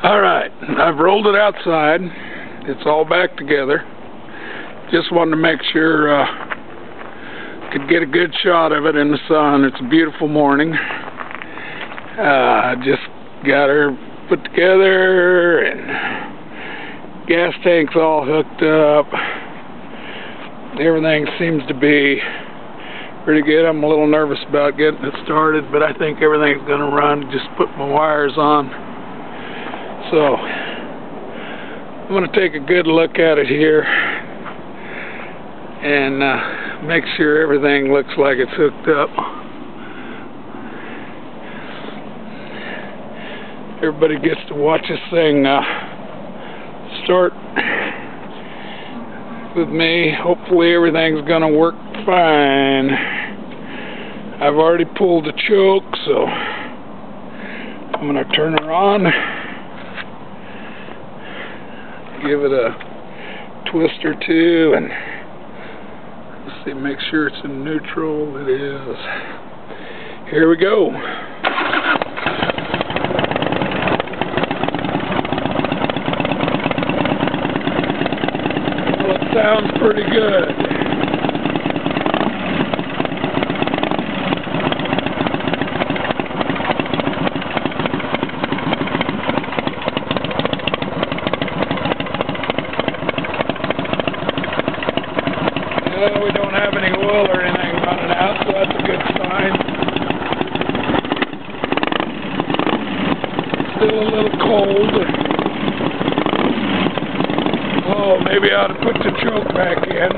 Alright, I've rolled it outside. It's all back together. Just wanted to make sure could get a good shot of it in the sun. It's a beautiful morning. Just got her put together and gas tank's all hooked up. Everything seems to be pretty good. I'm a little nervous about getting it started, but I think everything's going to run. Just put my wires on. So I'm going to take a good look at it here and make sure everything looks like it's hooked up. Everybody gets to watch this thing start with me. Hopefully everything's going to work fine. I've already pulled the choke, so I'm going to turn her on. Give it a twist or two and let's see, make sure it's in neutral. It is. Here we go. Well, it sounds pretty good. We don't have any oil or anything running out, so that's a good sign. Still a little cold. Oh, maybe I ought to put the choke back in.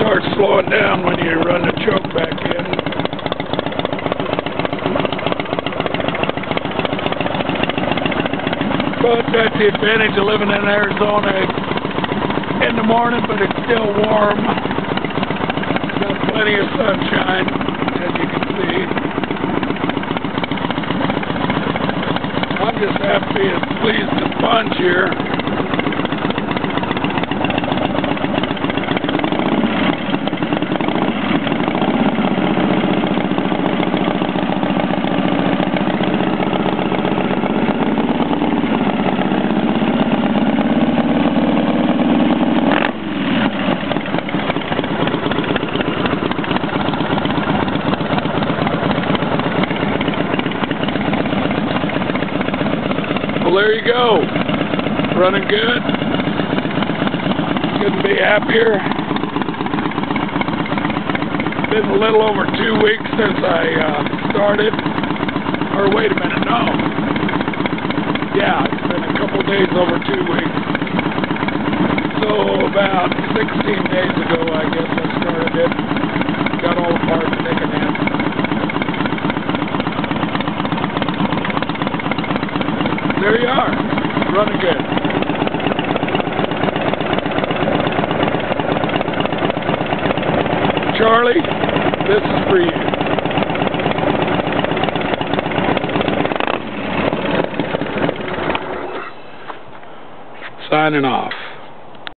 Start slowing down when you run the choke back in. But that's the advantage of living in Arizona. It's in the morning, but it's still warm. Got plenty of sunshine, as you can see. I'm just happy and pleased to sponge here. Well, there you go. Running good. Couldn't be happier. Been a little over 2 weeks since I started. Or wait a minute, no. Yeah, it's been a couple days over 2 weeks. So about 16 days ago, I guess I started it. Got all the parts taken in. There you are, running good. Charlie, this is for you. Signing off.